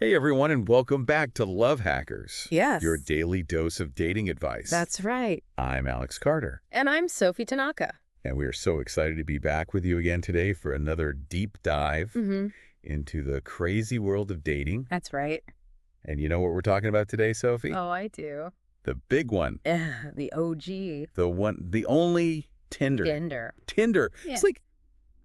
Hey everyone, and welcome back to Love Hackers, Yes. your daily dose of dating advice. That's right. I'm Alex Carter, And I'm Sophie Tanaka. and we are so excited to be back with you again today for another deep dive into the crazy world of dating. That's right. And you know what we're talking about today, Sophie? Oh, I do. The big one. The OG. The only Tinder. Tinder. Yeah. It's like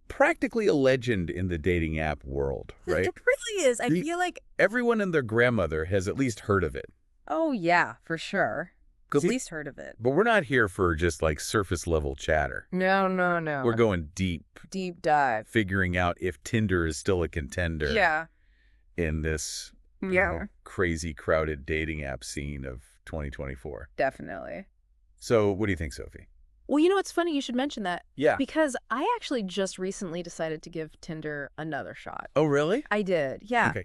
practically a legend in the dating app world, right? It really is. I feel like... Everyone and their grandmother has at least heard of it. Oh, yeah, for sure. At least heard of it. But we're not here for just like surface level chatter. No. We're going deep. Deep dive. Figuring out if Tinder is still a contender. Yeah. In this crazy crowded dating app scene of 2024. Definitely. So what do you think, Sophie? Well, you know, it's funny you should mention that. Yeah. Because I actually just recently decided to give Tinder another shot. Oh, really? I did. Yeah. Okay.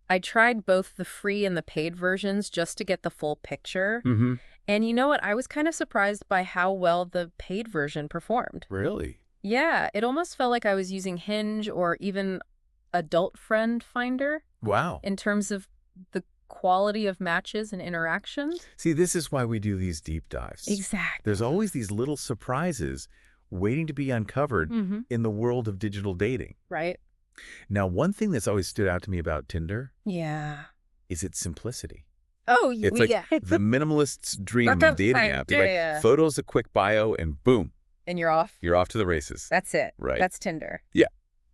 I tried both the free and the paid versions just to get the full picture. Mm-hmm. And you know what? I was kind of surprised by how well the paid version performed. Really? Yeah, it almost felt like I was using Hinge or even Adult Friend Finder Wow. in terms of the quality of matches and interactions. See, this is why we do these deep dives. Exactly. There's always these little surprises waiting to be uncovered in the world of digital dating. Right. Now, one thing that's always stood out to me about Tinder Yeah. is its simplicity. Oh, It's like the minimalist's dream of dating app. Like photos, a quick bio, and boom. And you're off. You're off to the races. That's it. Right. That's Tinder. Yeah.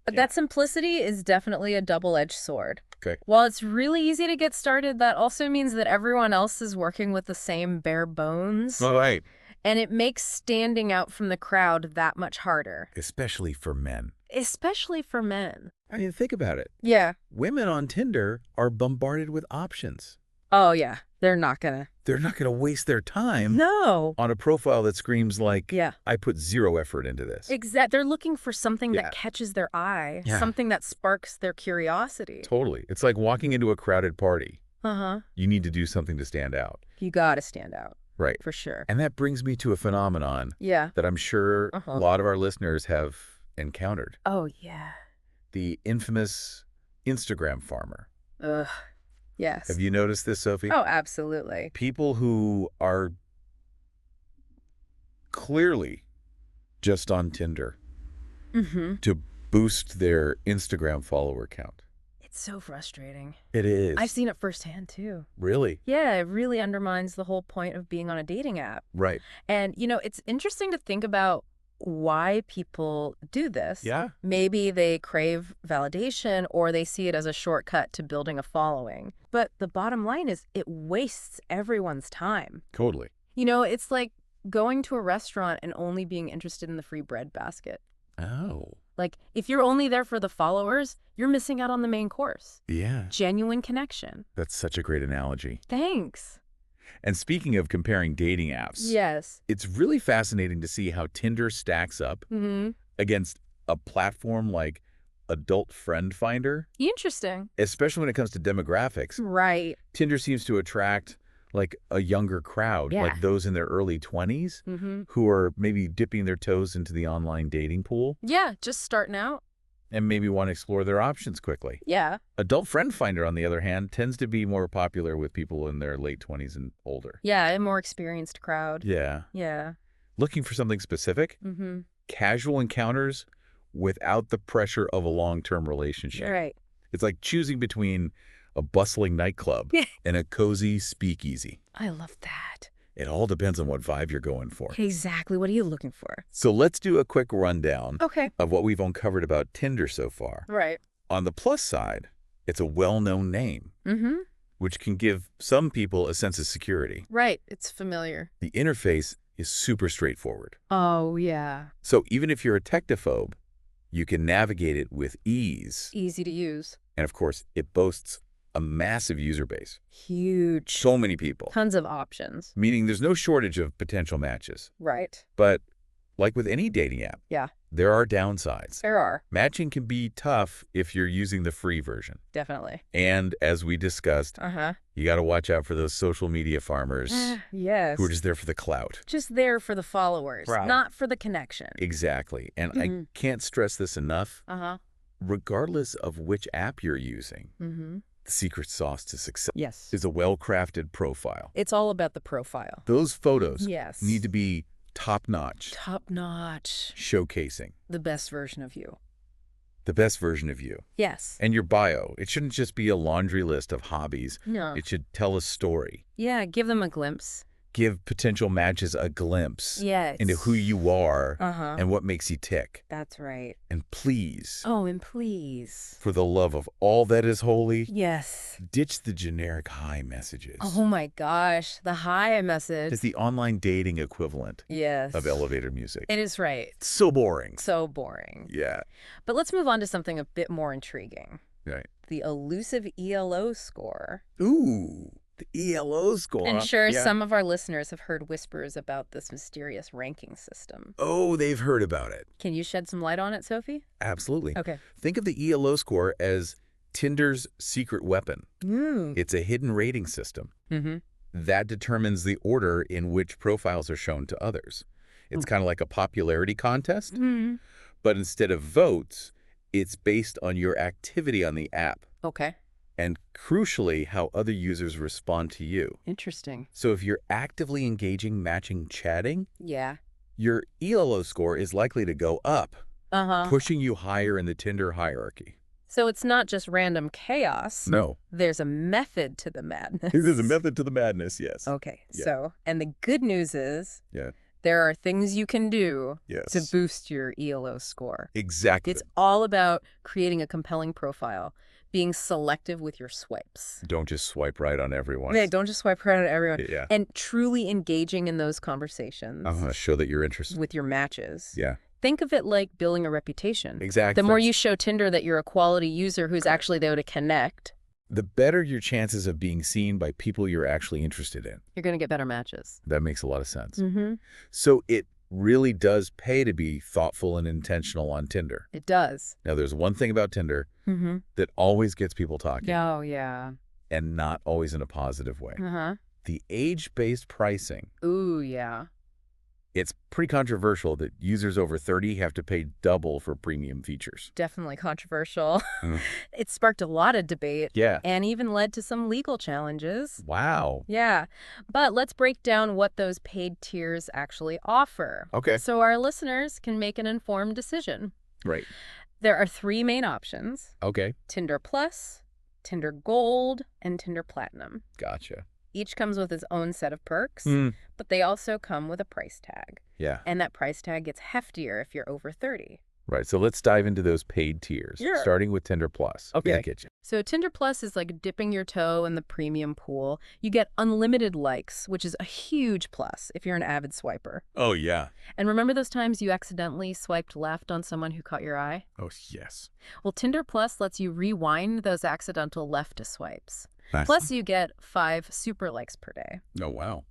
But that simplicity is definitely a double-edged sword. Okay. While it's really easy to get started, that also means that everyone else is working with the same bare bones. All right. And it makes standing out from the crowd that much harder. Especially for men. Especially for men. I mean, think about it. Yeah. Women on Tinder are bombarded with options. Oh, yeah. They're not gonna. They're not going to waste their time No. on a profile that screams like, Yeah. I put zero effort into this. They're looking for something that catches their eye. Yeah. Something that sparks their curiosity. Totally. It's like walking into a crowded party. Uh-huh. You need to do something to stand out. You gotta stand out. Right. For sure. And that brings me to a phenomenon that I'm sure a lot of our listeners have encountered. Oh, yeah. The infamous Instagram farmer. Ugh. Yes. Have you noticed this, Sophie? Oh, absolutely. People who are clearly just on Tinder to boost their Instagram follower count. It's so frustrating. It is. I've seen it firsthand, too. Really? Yeah, it really undermines the whole point of being on a dating app. Right. And, you know, it's interesting to think about why people do this. Yeah. Maybe they crave validation or they see it as a shortcut to building a following. But the bottom line is it wastes everyone's time. Totally. You know, it's like going to a restaurant and only being interested in the free bread basket. Oh. Like, if you're only there for the followers, you're missing out on the main course. Yeah. Genuine connection. That's such a great analogy. Thanks. And speaking of comparing dating apps, Yes. it's really fascinating to see how Tinder stacks up against a platform like Adult Friend Finder. Interesting. Especially when it comes to demographics. Right. Tinder seems to attract like a younger crowd, like those in their early 20s who are maybe dipping their toes into the online dating pool. Yeah, just starting out. And maybe want to explore their options quickly. Yeah. Adult Friend Finder, on the other hand, tends to be more popular with people in their late 20s and older. Yeah, a more experienced crowd. Yeah. Yeah. Looking for something specific? Casual encounters without the pressure of a long-term relationship. Right. It's like choosing between a bustling nightclub and a cozy speakeasy. I love that. It all depends on what vibe you're going for. Exactly. What are you looking for? So let's do a quick rundown of what we've uncovered about Tinder so far. Right. On the plus side, it's a well-known name, which can give some people a sense of security. Right. It's familiar. The interface is super straightforward. Oh, yeah. So even if you're a technophobe, you can navigate it with ease. Easy to use. And of course, it boasts a massive user base. Huge. So many people. Tons of options. Meaning there's no shortage of potential matches. Right. But like with any dating app, there are downsides. There are. Matching can be tough if you're using the free version. Definitely. And as we discussed, you got to watch out for those social media farmers yes. who are just there for the clout. Just there for the followers, not for the connection. Exactly. And I can't stress this enough. regardless of which app you're using, Mm-hmm. the secret sauce to success Yes. is a well-crafted profile. It's all about the profile. Those photos Yes. need to be top-notch, Top-notch. showcasing The best version of you. the best version of you. Yes. And your bio, it shouldn't just be a laundry list of hobbies. No. It should tell a story. Yeah, give them a glimpse. Give potential matches a glimpse Yes. into who you are Uh-huh. and what makes you tick. That's right. And please, Oh, and please. for the love of all that is holy, Yes. ditch the generic hi messages. Oh my gosh, the hi message. It's the online dating equivalent Yes. of elevator music. It is right. It's so boring. So boring. Yeah. But let's move on to something a bit more intriguing. Right. The elusive ELO score. Ooh, the ELO score. And sure, Yeah. some of our listeners have heard whispers about this mysterious ranking system. Oh, they've heard about it. Can you shed some light on it, Sophie? Absolutely. Okay. Think of the ELO score as Tinder's secret weapon. It's a hidden rating system Mm-hmm. that determines the order in which profiles are shown to others. It's kind of like a popularity contest, Mm-hmm. but instead of votes, it's based on your activity on the app Okay. and, crucially, how other users respond to you. Interesting. So if you're actively engaging, matching, chatting, Yeah. your ELO score is likely to go up, Uh-huh. pushing you higher in the Tinder hierarchy. So it's not just random chaos. No. There's a method to the madness. There's a method to the madness, yes. Okay. Yeah. So, and the good news is Yeah. there are things you can do Yes. to boost your ELO score. Exactly. It's all about creating a compelling profile, being selective with your swipes. Don't just swipe right on everyone. Yeah, don't just swipe right at everyone. Yeah. And truly engaging in those conversations Show that you're interested. with your matches. Yeah. Think of it like building a reputation. Exactly. The more you show Tinder that you're a quality user who's actually there to connect, the better your chances of being seen by people you're actually interested in. you're going to get better matches. That makes a lot of sense. Mm-hmm. So it really does pay to be thoughtful and intentional on Tinder. It does. Now, there's one thing about Tinder Mm-hmm. that always gets people talking, Oh, yeah. and not always in a positive way. Uh-huh. The age-based pricing. Ooh, yeah. It's pretty controversial that users over 30 have to pay double for premium features. Definitely controversial. Mm. It sparked a lot of debate. Yeah. And even led to some legal challenges. Wow. Yeah. But let's break down what those paid tiers actually offer. Okay. So our listeners can make an informed decision. Right. There are 3 main options: Okay. Tinder Plus, Tinder Gold, and Tinder Platinum. Gotcha. Each comes with its own set of perks, Mm. but they also come with a price tag. Yeah. And that price tag gets heftier if you're over 30. Right. So let's dive into those paid tiers, Sure. starting with Tinder Plus. Okay. I get you. So Tinder Plus is like dipping your toe in the premium pool. You get unlimited likes, which is a huge plus if you're an avid swiper. Oh, yeah. And remember those times you accidentally swiped left on someone who caught your eye? Oh, yes. Well, Tinder Plus lets you rewind those accidental leftist swipes. Nice. Plus, you get 5 super likes per day. Oh, wow.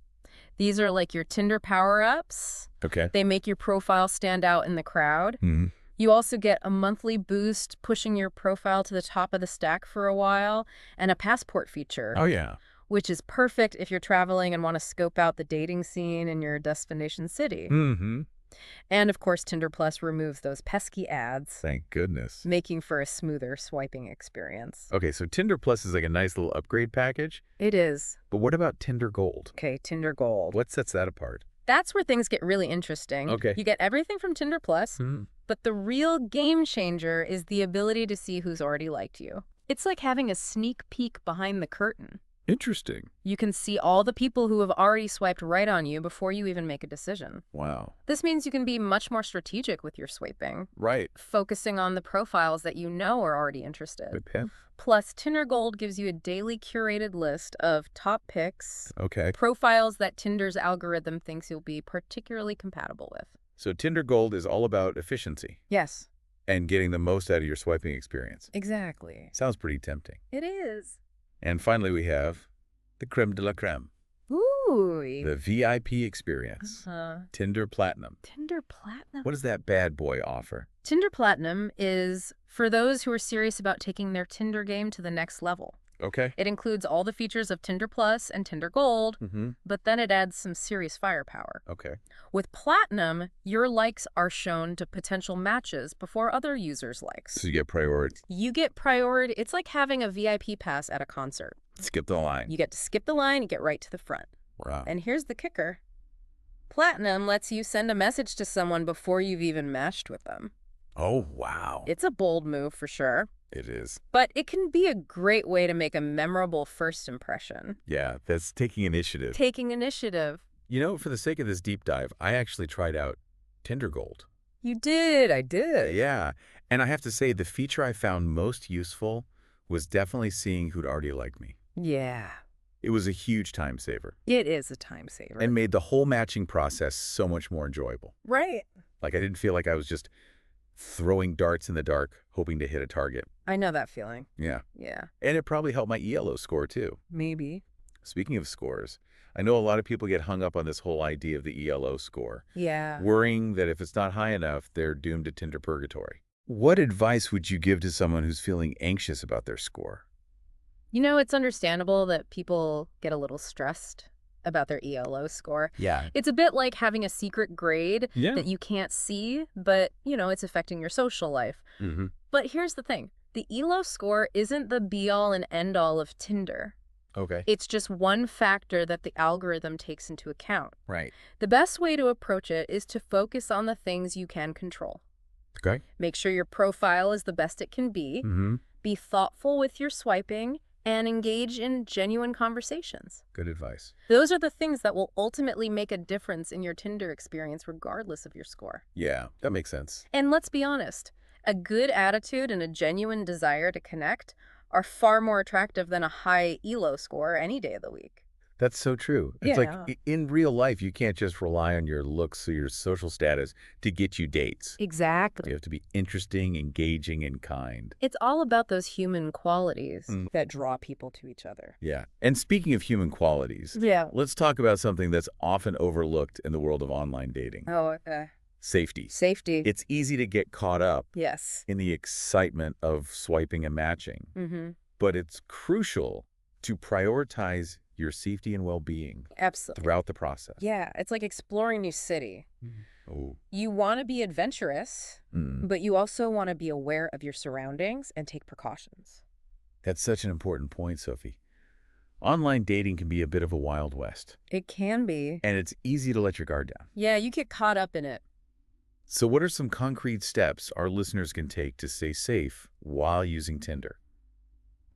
These are like your Tinder power-ups. Okay. They make your profile stand out in the crowd. Mm. You also get a monthly boost, pushing your profile to the top of the stack for a while, and a passport feature, Oh, yeah. which is perfect if you're traveling and want to scope out the dating scene in your destination city. Mm-hmm. And, of course, Tinder Plus removes those pesky ads, Thank goodness. making for a smoother swiping experience. Okay, so Tinder Plus is like a nice little upgrade package. It is. But what about Tinder Gold? Okay, Tinder Gold. What sets that apart? That's where things get really interesting. Okay. You get everything from Tinder Plus, Mm. but the real game changer is the ability to see who's already liked you. It's like having a sneak peek behind the curtain. Interesting. You can see all the people who have already swiped right on you before you even make a decision. Wow. This means you can be much more strategic with your swiping, Right. focusing on the profiles that you know are already interested. Good pimp. Plus, Tinder Gold gives you a daily curated list of top picks, Okay. profiles that Tinder's algorithm thinks you'll be particularly compatible with. So Tinder Gold is all about efficiency Yes, and getting the most out of your swiping experience. exactly. Sounds pretty tempting. It is. And finally, we have the creme de la creme, Ooh. the VIP experience, Tinder Platinum. Tinder Platinum. What does that bad boy offer? Tinder Platinum is for those who are serious about taking their Tinder game to the next level. Okay. It includes all the features of Tinder Plus and Tinder Gold, but then it adds some serious firepower. Okay. With Platinum, your likes are shown to potential matches before other users' likes. So you get priority. You get priority. It's like having a VIP pass at a concert. Skip the line. You get to skip the line and get right to the front. Wow. And here's the kicker. Platinum lets you send a message to someone before you've even matched with them. Oh, wow. It's a bold move for sure. It is. But it can be a great way to make a memorable first impression. Yeah, that's taking initiative. Taking initiative. You know, for the sake of this deep dive, I actually tried out Tinder Gold. You did. I did. Yeah. And I have to say, the feature I found most useful was definitely seeing who'd already liked me. Yeah. It was a huge time saver. It is a time saver. And made the whole matching process so much more enjoyable. Right. Like, I didn't feel like I was just throwing darts in the dark, hoping to hit a target. I know that feeling. Yeah. Yeah. And it probably helped my ELO score, too. Maybe. Speaking of scores, I know a lot of people get hung up on this whole idea of the ELO score, Yeah. worrying that if it's not high enough, they're doomed to Tinder purgatory. What advice would you give to someone who's feeling anxious about their score? You know, it's understandable that people get a little stressed about their ELO score. Yeah. It's a bit like having a secret grade Yeah. that you can't see, but, it's affecting your social life. But here's the thing. The ELO score isn't the be-all and end-all of Tinder. Okay. It's just one factor that the algorithm takes into account. Right. The best way to approach it is to focus on the things you can control. Okay. Make sure your profile is the best it can be. Be thoughtful with your swiping and engage in genuine conversations. Good advice. Those are the things that will ultimately make a difference in your Tinder experience regardless of your score. Yeah, that makes sense. And let's be honest, a good attitude and a genuine desire to connect are far more attractive than a high ELO score any day of the week. That's so true. It's Yeah. like in real life, you can't just rely on your looks or your social status to get you dates. Exactly. You have to be interesting, engaging, and kind. It's all about those human qualities that draw people to each other. Yeah. And speaking of human qualities, Yeah. let's talk about something that's often overlooked in the world of online dating. Oh, okay. Safety. Safety. It's easy to get caught up Yes. in the excitement of swiping and matching, but it's crucial to prioritize your safety and well-being Absolutely. throughout the process. Yeah, it's like exploring a new city. Oh. You want to be adventurous, but you also want to be aware of your surroundings and take precautions. That's such an important point, Sophie. Online dating can be a bit of a Wild West, It can be. and it's easy to let your guard down. Yeah, you get caught up in it. So what are some concrete steps our listeners can take to stay safe while using Tinder?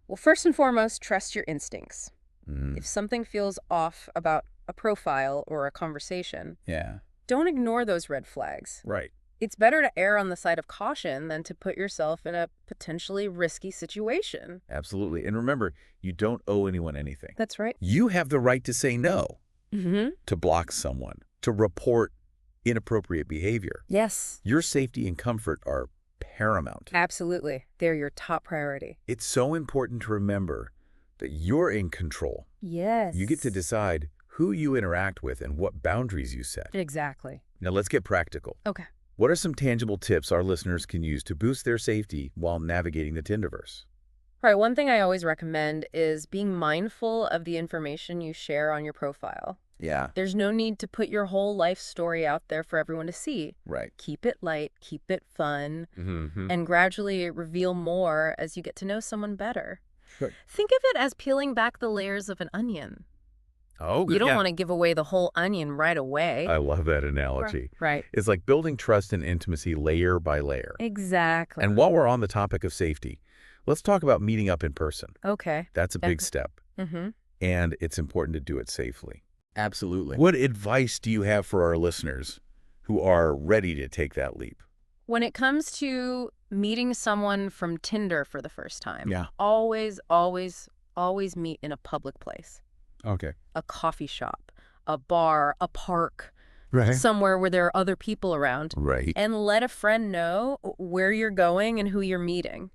Well, first and foremost, trust your instincts. Mm. If something feels off about a profile or a conversation, Yeah. don't ignore those red flags. Right. It's better to err on the side of caution than to put yourself in a potentially risky situation. Absolutely. And remember, you don't owe anyone anything. That's right. You have the right to say no, Mm-hmm. to block someone, to report inappropriate behavior. Yes, Your safety and comfort are paramount. absolutely. They're your top priority. It's so important to remember that you're in control. Yes. You get to decide who you interact with and what boundaries you set. Exactly. Now let's get practical. Okay. What are some tangible tips our listeners can use to boost their safety while navigating the Tinderverse? All right, one thing I always recommend is being mindful of the information you share on your profile. Yeah. There's no need to put your whole life story out there for everyone to see. Right. Keep it light, keep it fun, Mm-hmm. and gradually reveal more as you get to know someone better. Sure. Think of it as peeling back the layers of an onion. Oh, good. You don't Yeah. want to give away the whole onion right away. I love that analogy. Right. It's like building trust and intimacy layer by layer. Exactly. And while we're on the topic of safety, let's talk about meeting up in person. Okay. That's a big step, Mm-hmm. and it's important to do it safely. Absolutely. What advice do you have for our listeners who are ready to take that leap? When it comes to meeting someone from Tinder for the first time, Yeah. always, always, always meet in a public place. Okay. A coffee shop, a bar, a park, Right. somewhere where there are other people around. Right. And let a friend know where you're going and who you're meeting.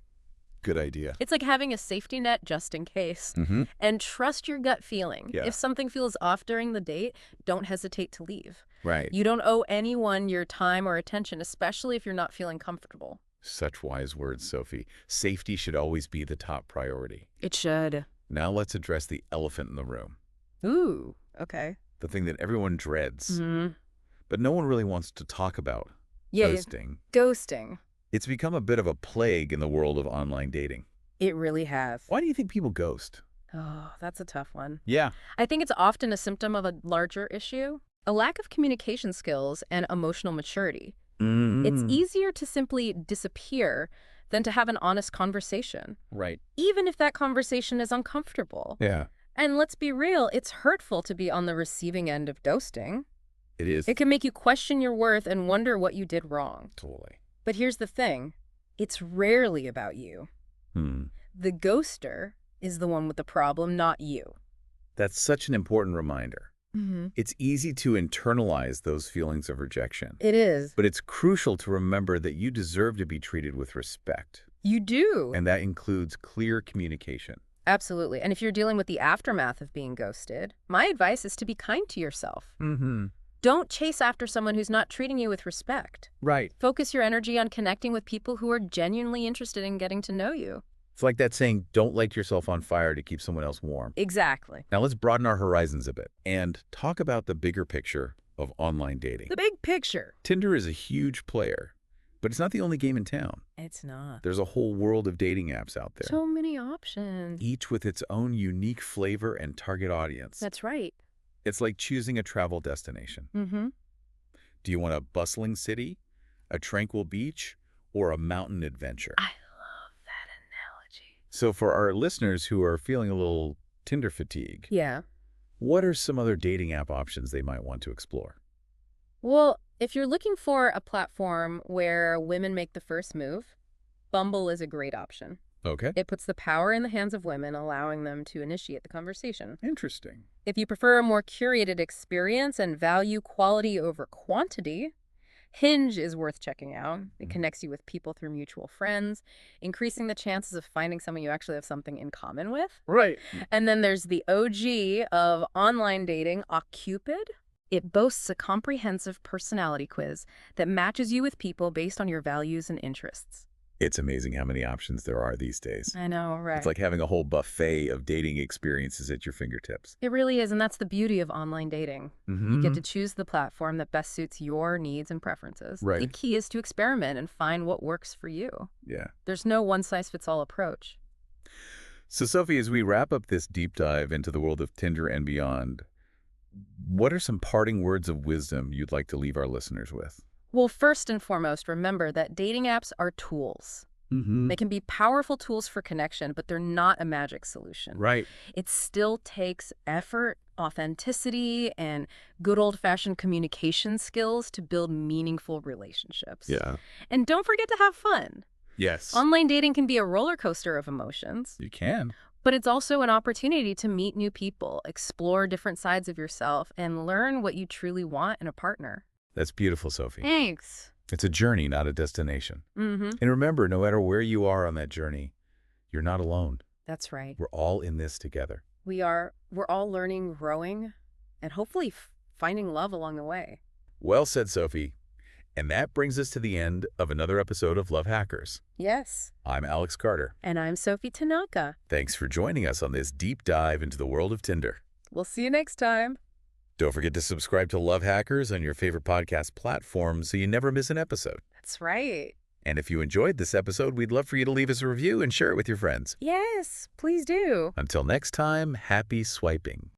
Good idea. It's like having a safety net just in case. Mm-hmm. And trust your gut feeling. Yeah. If something feels off during the date, don't hesitate to leave. Right. You don't owe anyone your time or attention, especially if you're not feeling comfortable. Such wise words, Sophie. Safety should always be the top priority. It should. Now let's address the elephant in the room. Ooh, okay. The thing that everyone dreads, Mm-hmm. but no one really wants to talk about. Yeah, Ghosting. ghosting. It's become a bit of a plague in the world of online dating. It really has. Why do you think people ghost? Oh, that's a tough one. Yeah. I think it's often a symptom of a larger issue, a lack of communication skills and emotional maturity. It's easier to simply disappear than to have an honest conversation. Right. Even if that conversation is uncomfortable. Yeah. And let's be real, it's hurtful to be on the receiving end of ghosting. It is. It can make you question your worth and wonder what you did wrong. Totally. But here's the thing. It's rarely about you. The ghoster is the one with the problem, not you. That's such an important reminder. It's easy to internalize those feelings of rejection. It is. But it's crucial to remember that you deserve to be treated with respect. You do. And that includes clear communication. Absolutely. And if you're dealing with the aftermath of being ghosted, my advice is to be kind to yourself. Don't chase after someone who's not treating you with respect. Right. Focus your energy on connecting with people who are genuinely interested in getting to know you. It's like that saying, don't light yourself on fire to keep someone else warm. Exactly. Now let's broaden our horizons a bit and talk about the bigger picture of online dating. The big picture. Tinder is a huge player, but it's not the only game in town. It's not. There's a whole world of dating apps out there. So many options. Each with its own unique flavor and target audience. That's right. It's like choosing a travel destination. Do you want a bustling city, a tranquil beach, or a mountain adventure? I love that analogy. So for our listeners who are feeling a little Tinder fatigue, Yeah. what are some other dating app options they might want to explore? Well, if you're looking for a platform where women make the first move, Bumble is a great option. Okay. It puts the power in the hands of women, allowing them to initiate the conversation. Interesting. If you prefer a more curated experience and value quality over quantity, Hinge is worth checking out. It connects you with people through mutual friends, increasing the chances of finding someone you actually have something in common with. Right. And then there's the OG of online dating, OkCupid. It boasts a comprehensive personality quiz that matches you with people based on your values and interests. It's amazing how many options there are these days. I know, right? It's like having a whole buffet of dating experiences at your fingertips. It really is, and that's the beauty of online dating. You get to choose the platform that best suits your needs and preferences. Right. The key is to experiment and find what works for you. Yeah. There's no one-size-fits-all approach. So, Sophie, as we wrap up this deep dive into the world of Tinder and beyond, what are some parting words of wisdom you'd like to leave our listeners with? Well, first and foremost, remember that dating apps are tools. They can be powerful tools for connection, but they're not a magic solution. Right. It still takes effort, authenticity, and good old-fashioned communication skills to build meaningful relationships. Yeah. And don't forget to have fun. Yes. Online dating can be a roller coaster of emotions, You can. but it's also an opportunity to meet new people, explore different sides of yourself, and learn what you truly want in a partner. That's beautiful, Sophie. Thanks. It's a journey, not a destination. And remember, no matter where you are on that journey, you're not alone. That's right. We're all in this together. We're all learning, growing, and hopefully finding love along the way. Well said, Sophie. And that brings us to the end of another episode of Love Hackers. Yes. I'm Alex Carter. And I'm Sophie Tanaka. Thanks for joining us on this deep dive into the world of Tinder. We'll see you next time. Don't forget to subscribe to Love Hackers on your favorite podcast platform so you never miss an episode. That's right. And if you enjoyed this episode, we'd love for you to leave us a review and share it with your friends. Yes, please do. Until next time, happy swiping.